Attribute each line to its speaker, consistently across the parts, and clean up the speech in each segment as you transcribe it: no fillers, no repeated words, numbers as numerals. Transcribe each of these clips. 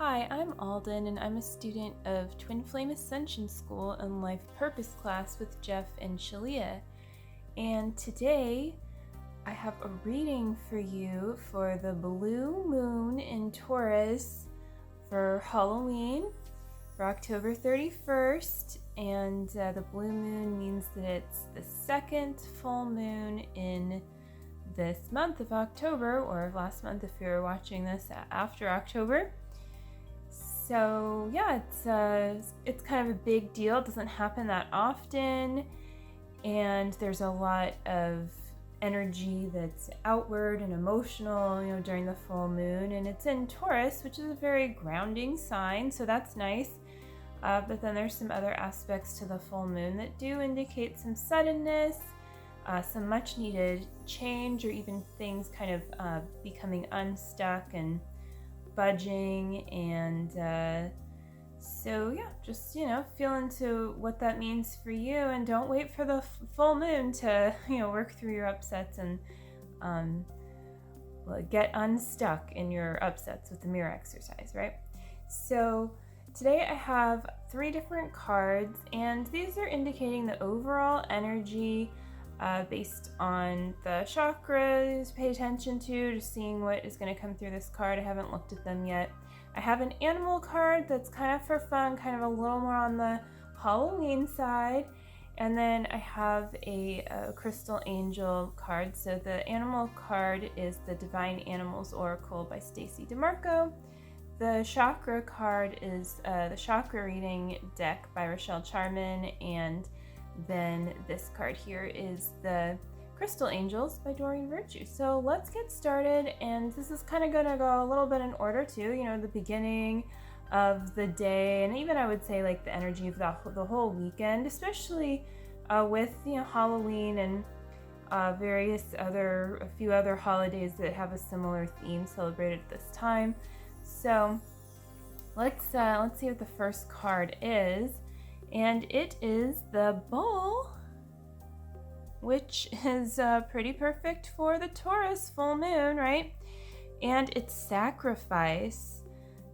Speaker 1: Hi, I'm Alden, and I'm a student of Twin Flame Ascension School and Life Purpose class with Jeff and Shalia. And today, I have a reading for you for the blue moon in Taurus for Halloween, for October 31st. And the blue moon means that it's the second full moon in this month of October, or last month if you're watching this after October. So yeah, it's kind of a big deal. It doesn't happen that often, and there's a lot of energy that's outward and emotional, during the full moon. And it's in Taurus, which is a very grounding sign, so that's nice. But then there's some other aspects to the full moon that do indicate some suddenness, some much needed change, or even things kind of becoming unstuck and budging. And so yeah, just feel into what that means for you, and don't wait for the full moon to work through your upsets and get unstuck in your upsets with the mirror exercise, right? So today I have 3 different cards, and these are indicating the overall energy based on the chakras. Pay attention to just seeing what is going to come through this card. I haven't looked at them yet. I have an animal card that's kind of for fun, kind of a little more on the Halloween side, and then I have a crystal angel card. So the animal card is the Divine Animals Oracle by Stacy DeMarco. The chakra card is the chakra reading deck by Rochelle Charman, and then this card here is the Crystal Angels by Doreen Virtue. So let's get started, and this is kind of going to go a little bit in order too, the beginning of the day, and even I would say like the energy of the whole weekend, especially with Halloween and a few other holidays that have a similar theme celebrated at this time. So let's see what the first card is. And it is the Bull, which is pretty perfect for the Taurus full moon, right? And it's sacrifice.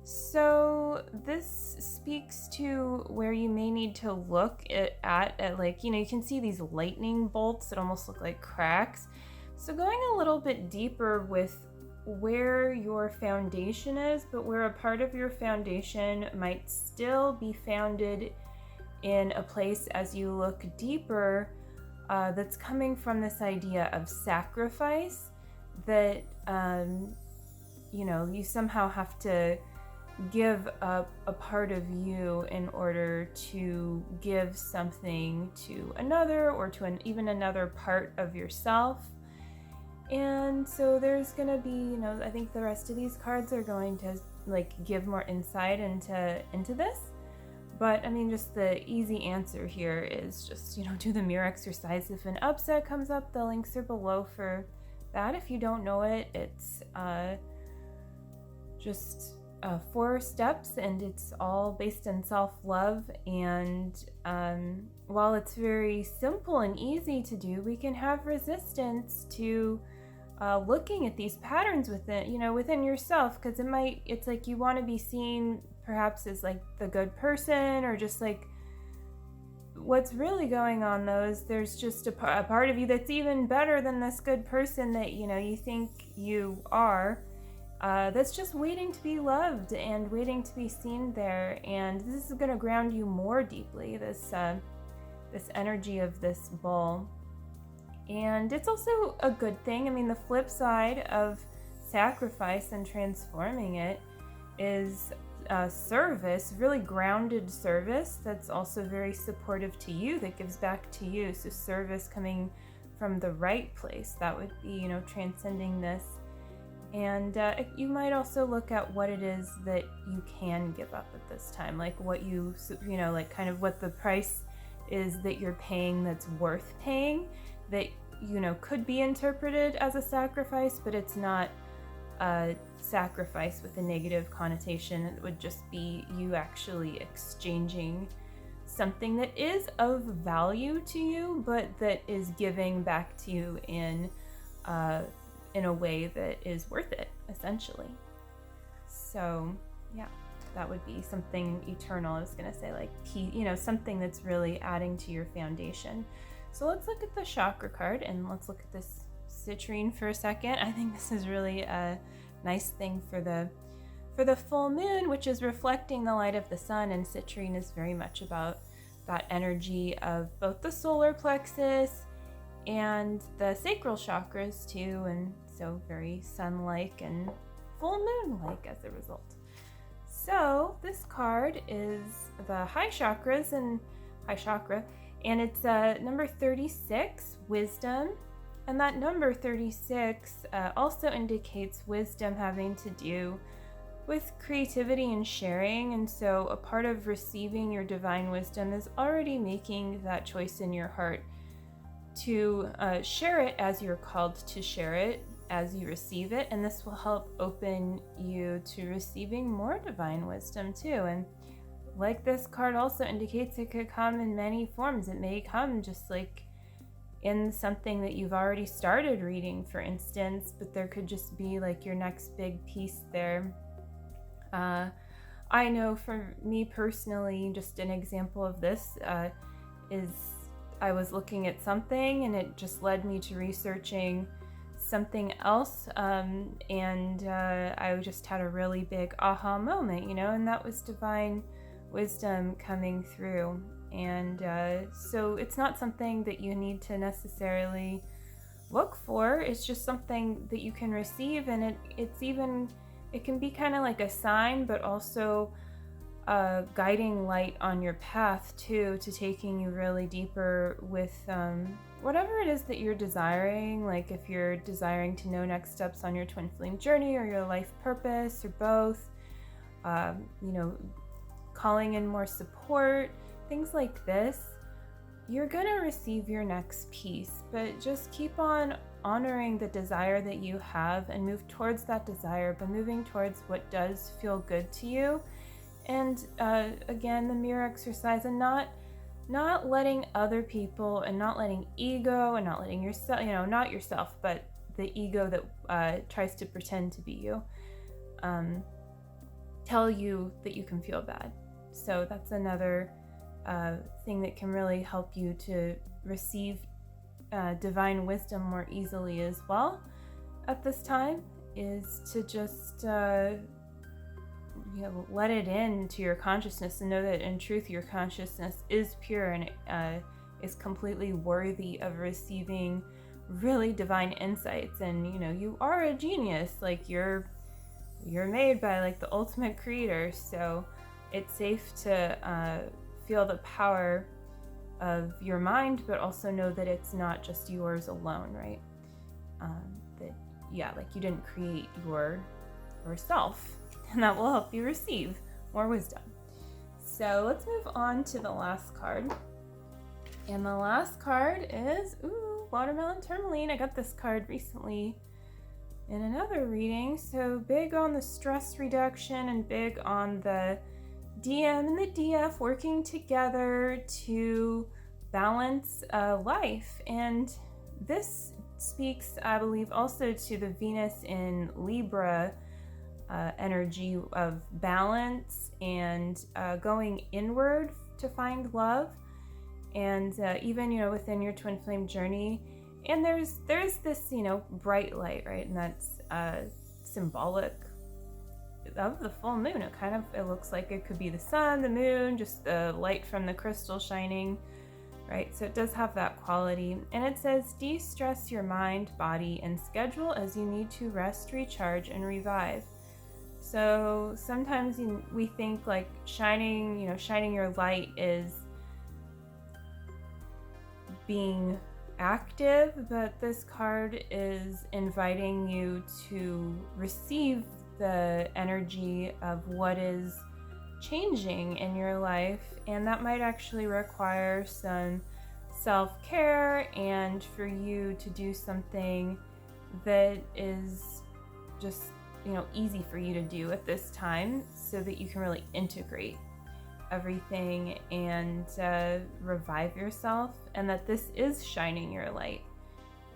Speaker 1: So this speaks to where you may need to look at like, you can see these lightning bolts that almost look like cracks. So going a little bit deeper with where your foundation is, but where a part of your foundation might still be founded in a place as you look deeper, that's coming from this idea of sacrifice, that you somehow have to give up a part of you in order to give something to another, or to even another part of yourself. And so there's gonna be, I think the rest of these cards are going to give more insight into this. But I mean, just the easy answer here is just, do the mirror exercise. If an upset comes up, the links are below for that. If you don't know it, it's just 4 steps, and it's all based in self-love. And while it's very simple and easy to do, we can have resistance to looking at these patterns within yourself, because it's like you want to be seen perhaps as like the good person, or just like what's really going on though is there's just a part of you that's even better than this good person that you think you are, that's just waiting to be loved and waiting to be seen there. And this is going to ground you more deeply, this energy of this bull. And it's also a good thing. I mean, the flip side of sacrifice and transforming it is service, really grounded service that's also very supportive to you, that gives back to you. So service coming from the right place, that would be, transcending this. And you might also look at what it is that you can give up at this time, like what like kind of what the price is that you're paying that's worth paying, that could be interpreted as a sacrifice, but it's not a sacrifice with a negative connotation. It would just be you actually exchanging something that is of value to you, but that is giving back to you in a way that is worth it, essentially. So yeah, that would be something eternal. I was going to say like something that's really adding to your foundation. So let's look at the chakra card, and let's look at this citrine for a second. I think this is really a nice thing for the full moon, which is reflecting the light of the sun, and citrine is very much about that energy of both the solar plexus and the sacral chakras too, and so very sun-like and full moon-like as a result. So this card is the high chakra, and it's number 36, wisdom. And that number 36 also indicates wisdom having to do with creativity and sharing. And so a part of receiving your divine wisdom is already making that choice in your heart to share it as you're called to share it, as you receive it. And this will help open you to receiving more divine wisdom too. And like this card also indicates, it could come in many forms. It may come just like in something that you've already started reading, for instance, but there could just be like your next big piece there. I know for me personally, just an example of this is I was looking at something and it just led me to researching something else, and I just had a really big aha moment, and that was divine wisdom coming through. And so it's not something that you need to necessarily look for. It's just something that you can receive, and it can be kind of like a sign, but also a guiding light on your path too, to taking you really deeper with whatever it is that you're desiring. Like if you're desiring to know next steps on your twin flame journey, or your life purpose, or both, calling in more support, things like this, you're gonna receive your next piece. But just keep on honoring the desire that you have and move towards that desire by moving towards what does feel good to you. And again, the mirror exercise, and not letting other people, and not letting ego, and not letting yourself, not yourself, but the ego that tries to pretend to be you, tell you that you can feel bad. So that's another thing that can really help you to receive divine wisdom more easily as well at this time, is to just let it into your consciousness, and know that in truth your consciousness is pure, and it is completely worthy of receiving really divine insights. And you are a genius, like you're made by like the ultimate creator. So it's safe to feel the power of your mind, but also know that it's not just yours alone, right? Like you didn't create yourself, and that will help you receive more wisdom. So let's move on to the last card. And the last card is, Watermelon Tourmaline. I got this card recently in another reading. So big on the stress reduction, and big on the DM and the DF working together to balance life. And this speaks, I believe, also to the Venus in Libra energy of balance and going inward to find love, and even within your twin flame journey. And there's this bright light, right? And that's symbolic of the full moon. It looks like it could be the sun, the moon, just the light from the crystal shining, right? So it does have that quality. And it says, de-stress your mind, body, and schedule as you need to rest, recharge, and revive. So sometimes we think like shining your light is being active, but this card is inviting you to receive the energy of what is changing in your life, and that might actually require some self-care, and for you to do something that is just easy for you to do at this time, so that you can really integrate everything and revive yourself, and that this is shining your light.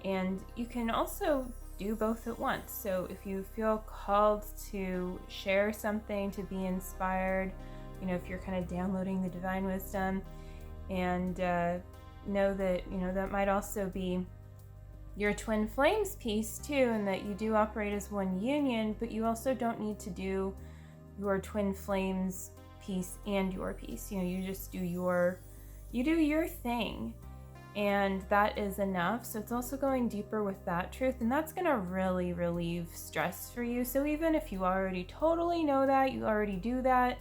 Speaker 1: And you can also do both at once. So if you feel called to share something, to be inspired, if you're kind of downloading the divine wisdom, and know that, that might also be your twin flames piece too, and that you do operate as one union, but you also don't need to do your twin flames piece and your piece. You just do your thing, and that is enough. So it's also going deeper with that truth, and that's going to really relieve stress for you. So even if you already totally know that, you already do that,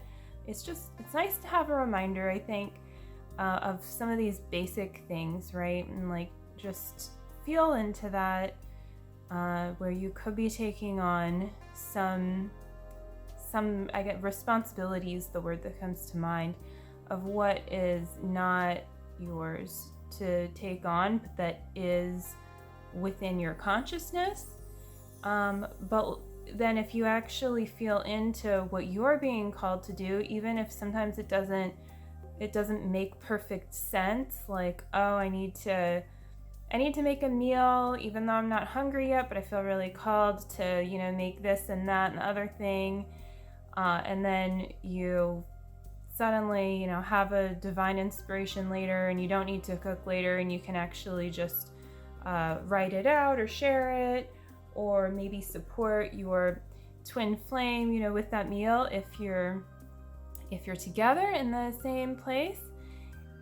Speaker 1: it's nice to have a reminder, I think, of some of these basic things, right? And like just feel into that, where you could be taking on some I get responsibility is the word that comes to mind, of what is not yours to take on, but that is within your consciousness. But then if you actually feel into what you're being called to do, even if sometimes it doesn't make perfect sense, like, oh, I need to make a meal even though I'm not hungry yet, but I feel really called to, make this and that and the other thing. And then you suddenly, have a divine inspiration later, and you don't need to cook later, and you can actually just write it out or share it, or maybe support your twin flame, with that meal if you're together in the same place.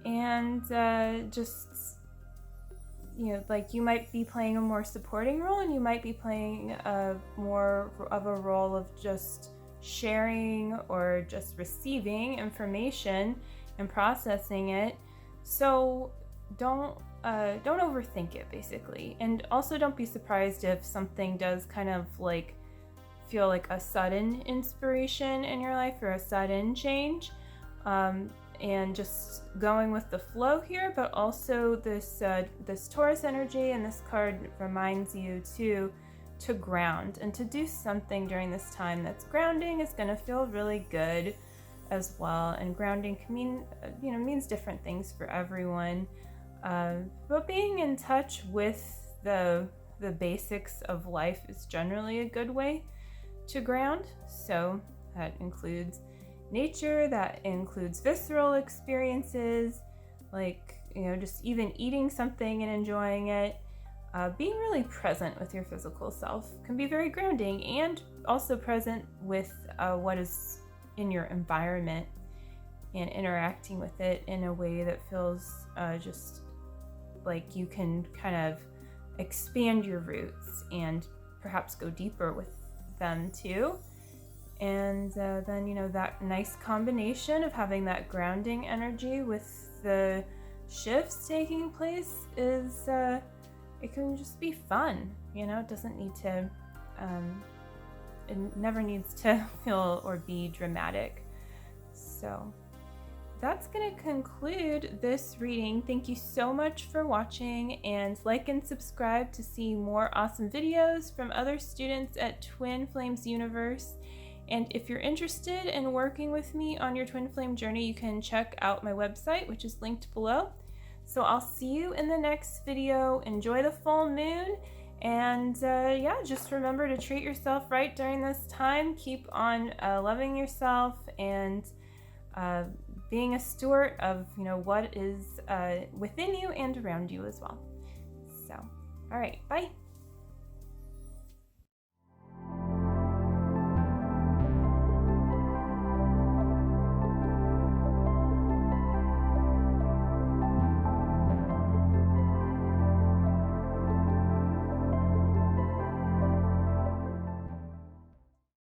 Speaker 1: And just, like you might be playing a more supporting role, and you might be playing more of a role of just sharing or just receiving information and processing it. So don't overthink it, basically. And also don't be surprised if something does kind of like feel like a sudden inspiration in your life or a sudden change, and just going with the flow here. But also this Taurus energy and this card reminds you to ground and to do something during this time that's grounding. Is going to feel really good as well. And grounding can mean, means different things for everyone. But being in touch with the basics of life is generally a good way to ground. So that includes nature, that includes visceral experiences, like, just even eating something and enjoying it. Being really present with your physical self can be very grounding, and also present with what is in your environment and interacting with it in a way that feels just like you can kind of expand your roots and perhaps go deeper with them too. And then, that nice combination of having that grounding energy with the shifts taking place is it can just be fun. It doesn't need to it never needs to feel or be dramatic. So that's going to conclude this reading. Thank you so much for watching, and like and subscribe to see more awesome videos from other students at Twin Flames Universe. And if you're interested in working with me on your twin flame journey, you can check out my website, which is linked below. So I'll see you in the next video. Enjoy the full moon, and just remember to treat yourself right during this time. Keep on loving yourself and being a steward of what is within you and around you as well. So, all right, bye.